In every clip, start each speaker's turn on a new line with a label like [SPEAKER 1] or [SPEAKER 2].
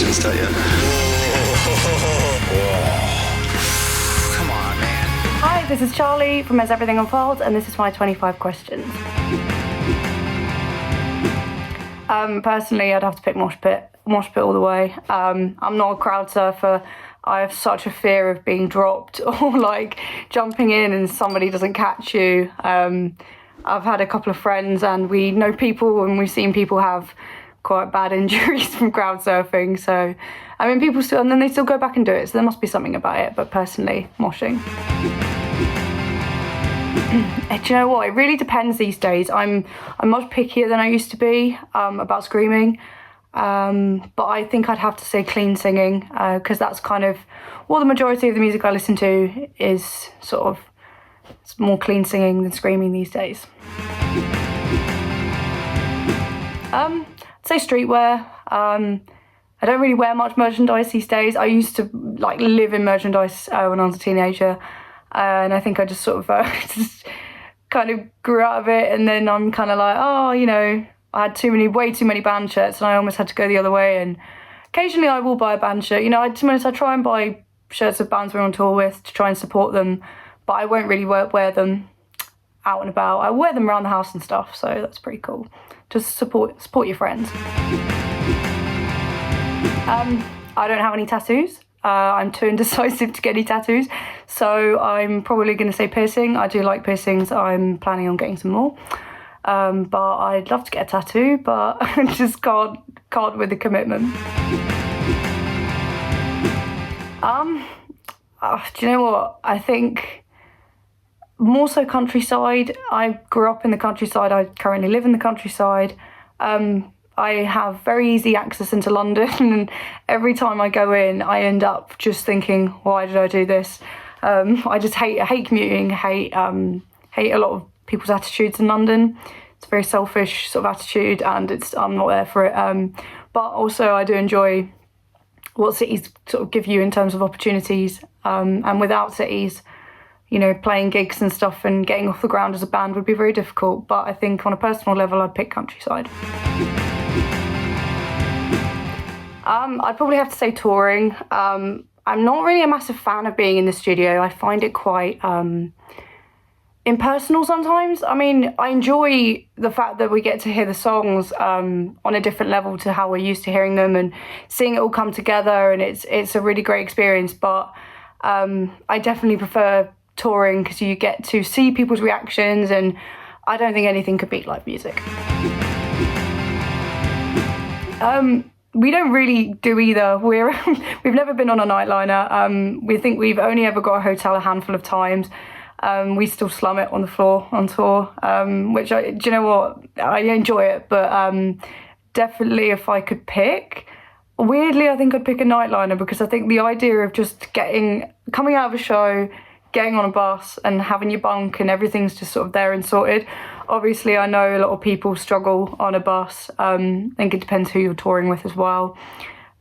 [SPEAKER 1] questions, don't you?
[SPEAKER 2] Come on, man.
[SPEAKER 3] Hi, this is Charlie from As Everything Unfolds, and this is my 25 questions. Personally, I'd have to pick mosh pit all the way. I'm not a crowd surfer. I have such a fear of being dropped or like jumping in and somebody doesn't catch you. I've had a couple of friends and we know people and we've seen people have quite bad injuries from crowd surfing. So, I mean, people still, and then they still go back and do it. So there must be something about it. But personally, moshing. Do you know what? It really depends these days. I'm much pickier than I used to be about screaming. But I think I'd have to say clean singing because that's kind of, well, the majority of the music I listen to is sort of, it's more clean singing than screaming these days. I'd say streetwear. I don't really wear much merchandise these days. I used to like live in merchandise when I was a teenager, and I think I just sort of just kind of grew out of it. And then I'm kind of like, oh, you know, I had way too many band shirts, and I almost had to go the other way. And occasionally I will buy a band shirt. You know, to be honest, I try and buy shirts of bands we're on tour with to try and support them, but I won't really wear them out and about. I wear them around the house and stuff, so that's pretty cool. Just support your friends. I don't have any tattoos. I'm too indecisive to get any tattoos, so I'm probably going to say piercing. I do like piercings. I'm planning on getting some more. But I'd love to get a tattoo, but I just can't with the commitment. Do you know what? I think more so countryside. I grew up in the countryside. I currently live in the countryside. I have very easy access into London, and every time I go in, I end up just thinking, why did I do this? I just hate commuting, hate a lot of people's attitudes in London. It's a very selfish sort of attitude, and I'm not there for it. But also I do enjoy what cities sort of give you in terms of opportunities. And without cities, you know, playing gigs and stuff and getting off the ground as a band would be very difficult. But I think on a personal level, I'd pick countryside. I'd probably have to say touring. I'm not really a massive fan of being in the studio. I find it quite impersonal sometimes. I mean, I enjoy the fact that we get to hear the songs on a different level to how we're used to hearing them and seeing it all come together, and it's a really great experience. But I definitely prefer touring because you get to see people's reactions, and I don't think anything could beat live music. We don't really do either. We've never been on a nightliner. We think we've only ever got a hotel a handful of times. We still slum it on the floor on tour, which do you know what? I enjoy it, but definitely if I could pick, weirdly, I think I'd pick a nightliner because I think the idea of just coming out of a show, getting on a bus and having your bunk and everything's just sort of there and sorted. Obviously, I know a lot of people struggle on a bus. I think it depends who you're touring with as well.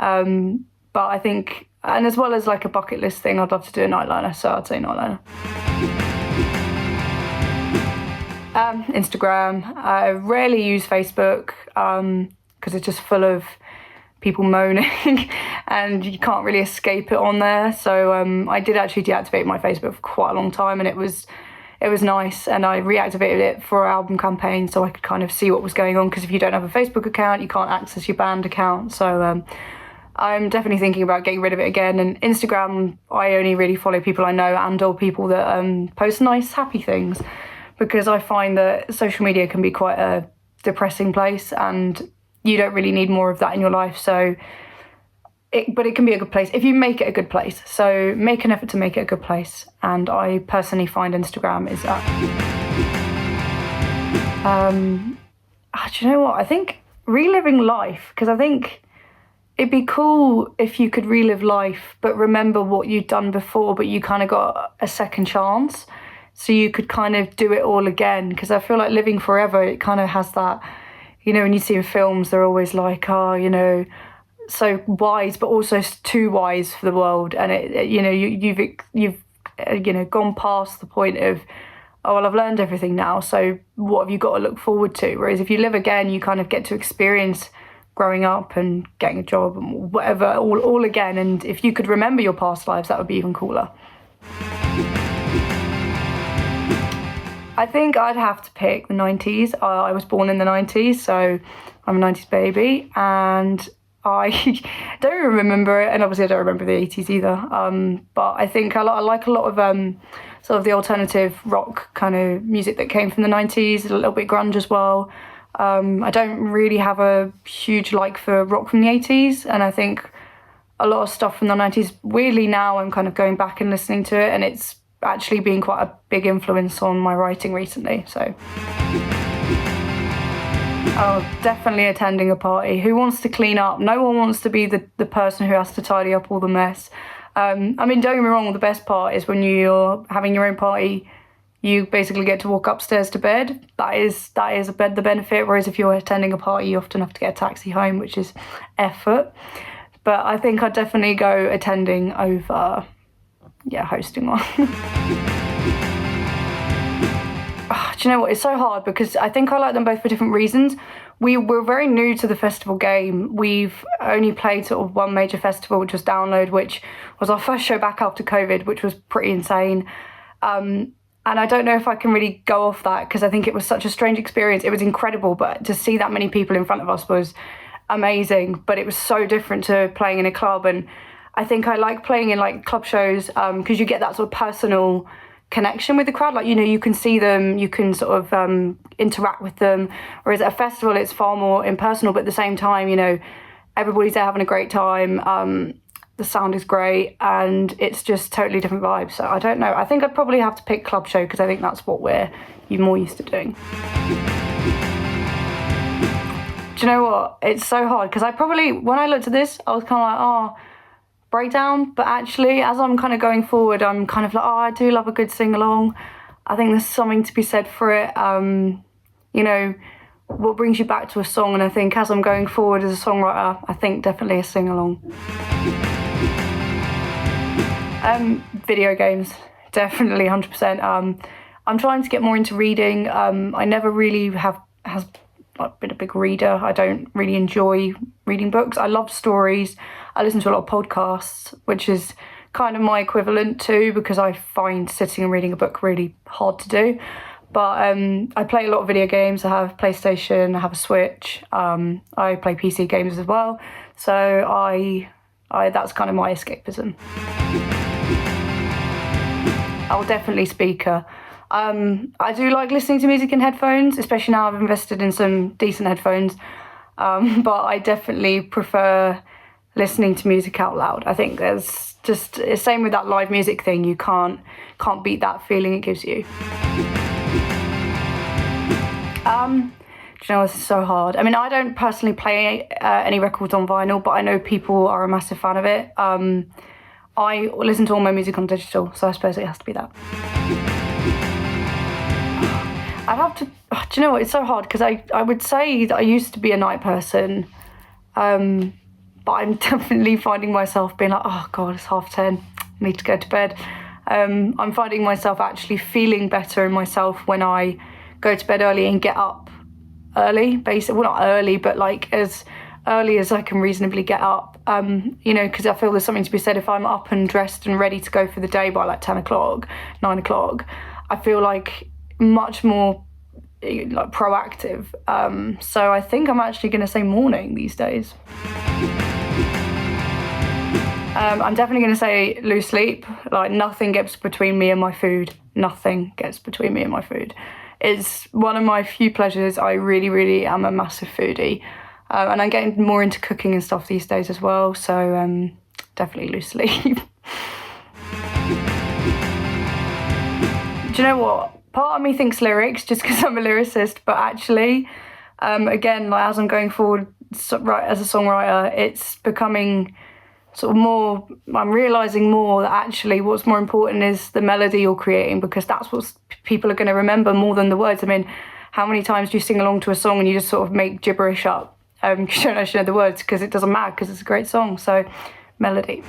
[SPEAKER 3] But I think, and as well as like a bucket list thing, I'd love to do a nightliner, so I'd say nightliner. Instagram. I rarely use Facebook because it's just full of people moaning and you can't really escape it on there. So I did actually deactivate my Facebook for quite a long time, and it was nice, and I reactivated it for our album campaign so I could kind of see what was going on, because if you don't have a Facebook account, you can't access your band account. So I'm definitely thinking about getting rid of it again. And Instagram, I only really follow people I know and or people that post nice, happy things, because I find that social media can be quite a depressing place and you don't really need more of that in your life. So, but it can be a good place if you make it a good place. So make an effort to make it a good place. And I personally find Instagram is that. Do you know what? I think reliving life, because I think it'd be cool if you could relive life, but remember what you'd done before, but you kind of got a second chance. So you could kind of do it all again. Because I feel like living forever, it kind of has that, you know, when you see in films, they're always like, oh, you know, so wise, but also too wise for the world. And it, you know, you've gone past the point of, oh, well, I've learned everything now, so what have you got to look forward to? Whereas if you live again, you kind of get to experience growing up and getting a job and whatever, all again. And if you could remember your past lives, that would be even cooler. I think I'd have to pick the 90s. I was born in the 90s, so I'm a 90s baby, and I don't even remember it, and obviously I don't remember the 80s either. But I think I like a lot of sort of the alternative rock kind of music that came from the 90s, a little bit grunge as well. I don't really have a huge like for rock from the 80s, and I think a lot of stuff from the 90s, weirdly now I'm kind of going back and listening to it, and it's actually been quite a big influence on my writing recently. So definitely attending a party. Who wants to clean up? No one wants to be the person who has to tidy up all the mess. I mean, don't get me wrong, the best part is when you're having your own party, you basically get to walk upstairs to bed. That is the benefit, whereas if you're attending a party, you often have to get a taxi home, which is effort. But I think I'd definitely go attending over, hosting one. Do you know what? It's so hard because I think I like them both for different reasons. We're very new to the festival game. We've only played sort of one major festival, which was Download, which was our first show back after COVID, which was pretty insane. And I don't know if I can really go off that because I think it was such a strange experience. It was incredible, but to see that many people in front of us was amazing. But it was so different to playing in a club. And I think I like playing in like club shows because you get that sort of personal connection with the crowd. Like, you know, you can see them, you can sort of interact with them. Whereas at a festival, it's far more impersonal, but at the same time, you know, everybody's there having a great time. The sound is great and it's just totally different vibes. So I don't know. I think I'd probably have to pick club show because I think that's what you're more used to doing. Do you know what? It's so hard because when I looked at this, I was kind of like, breakdown. But actually, as I'm kind of going forward, I'm kind of like, I do love a good sing-along. I think there's something to be said for it. You know, what brings you back to a song? And I think as I'm going forward as a songwriter, I think definitely a sing-along. Video games, definitely 100%. I'm trying to get more into reading. I never really has been a big reader. I don't really enjoy reading books. I love stories. I listen to a lot of podcasts, which is kind of my equivalent to, because I find sitting and reading a book really hard to do. But I play a lot of video games. I have a PlayStation, I have a Switch. I play PC games as well. So I that's kind of my escapism. I'll definitely speaker. I do like listening to music in headphones, especially now I've invested in some decent headphones. But I definitely prefer listening to music out loud. I think there's just, it's same with that live music thing. You can't beat that feeling it gives you. Do you know, this is so hard. I mean, I don't personally play any records on vinyl, but I know people are a massive fan of it. I listen to all my music on digital, so I suppose it has to be that. I'd have to, do you know what, it's so hard because I would say that I used to be a night person, but I'm definitely finding myself being like, oh God, it's 10:30, I need to go to bed. I'm finding myself actually feeling better in myself when I go to bed early and get up early, basically. Well, not early, but like as early as I can reasonably get up, you know, because I feel there's something to be said if I'm up and dressed and ready to go for the day by like 10 o'clock, 9 o'clock, I feel like much more like proactive. So I think I'm actually going to say morning these days. I'm definitely going to say lose sleep. Like nothing gets between me and my food. Nothing gets between me and my food. It's one of my few pleasures. I really, really am a massive foodie. And I'm getting more into cooking and stuff these days as well. So definitely lose sleep. Do you know what? Part of me thinks lyrics just because I'm a lyricist, but actually, again, like as I'm going forward as a songwriter, it's becoming sort of more, I'm realising more that actually what's more important is the melody you're creating, because that's what people are going to remember more than the words. I mean, how many times do you sing along to a song and you just sort of make gibberish up because you don't actually know the words, because it doesn't matter because it's a great song. So, melody.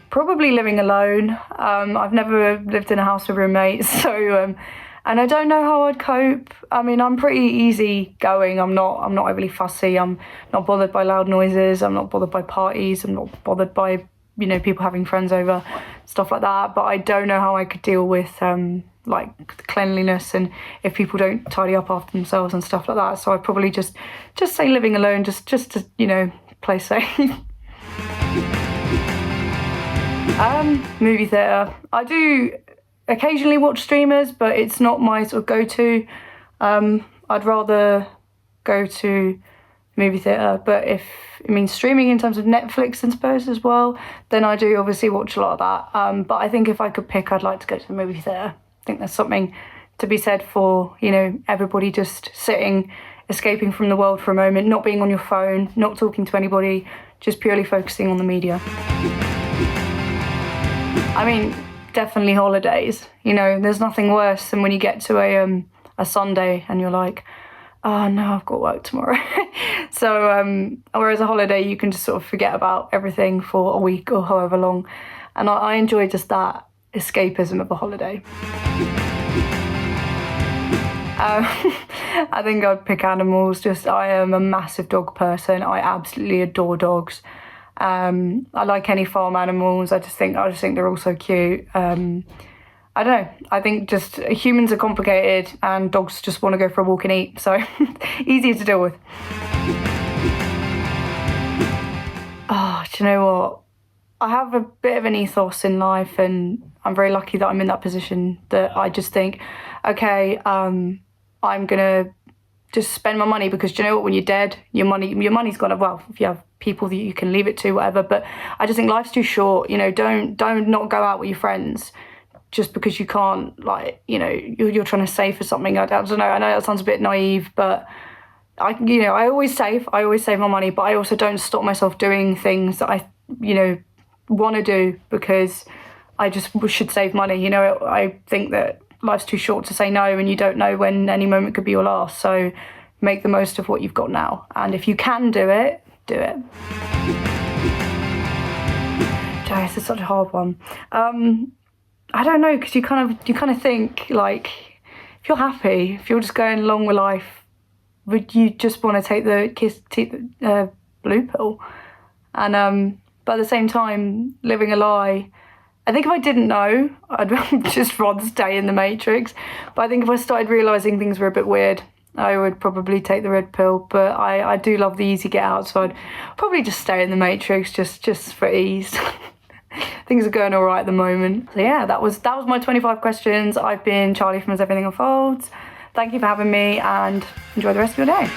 [SPEAKER 3] Probably living alone. I've never lived in a house with roommates, so And I don't know how I'd cope. I mean, I'm pretty easy going. I'm not overly fussy. I'm not bothered by loud noises. I'm not bothered by parties. I'm not bothered by, you know, people having friends over, stuff like that. But I don't know how I could deal with like cleanliness and if people don't tidy up after themselves and stuff like that. So I'd probably just say living alone, just to, you know, play safe. Movie theatre. I do occasionally watch streamers, but it's not my sort of go-to. I'd rather go to movie theatre, but if it means streaming in terms of Netflix, I suppose, as well, then I do obviously watch a lot of that. But I think if I could pick, I'd like to go to the movie theatre. I think there's something to be said for, you know, everybody just sitting, escaping from the world for a moment, not being on your phone, not talking to anybody, just purely focusing on the media. I mean, definitely holidays. You know, there's nothing worse than when you get to a Sunday and you're like, oh no, I've got work tomorrow. So whereas a holiday, you can just sort of forget about everything for a week or however long. And I enjoy just that escapism of a holiday. I think I'd pick animals. Just, I am a massive dog person. I absolutely adore dogs. I like any farm animals. I just think they're all so cute. I don't know. I think just humans are complicated and dogs just want to go for a walk and eat. So easier to deal with. Oh, do you know what? I have a bit of an ethos in life, and I'm very lucky that I'm in that position that I just think, okay, I'm gonna just spend my money, because do you know what, when you're dead, your money's gone. Well, if you have people that you can leave it to, whatever, but I just think life's too short. You know, don't not go out with your friends just because you can't, like, you know, you're trying to save for something. I don't know, I know that sounds a bit naive, but I always save my money, but I also don't stop myself doing things that I, you know, want to do because I just should save money. You know, I think that life's too short to say no, and you don't know when any moment could be your last. So make the most of what you've got now. And if you can do it, do it. This is such a hard one. I don't know, because you kind of think, like, if you're happy, if you're just going along with life, would you just want to take the blue pill? And but at the same time, living a lie, I think if I didn't know, I'd just rather stay in the Matrix. But I think if I started realising things were a bit weird, I would probably take the red pill. But I do love the easy get out, so I'd probably just stay in the Matrix just for ease. Things are going all right at the moment. So yeah, that was my 25 questions. I've been Charlie from As Everything Unfolds. Thank you for having me, and enjoy the rest of your day.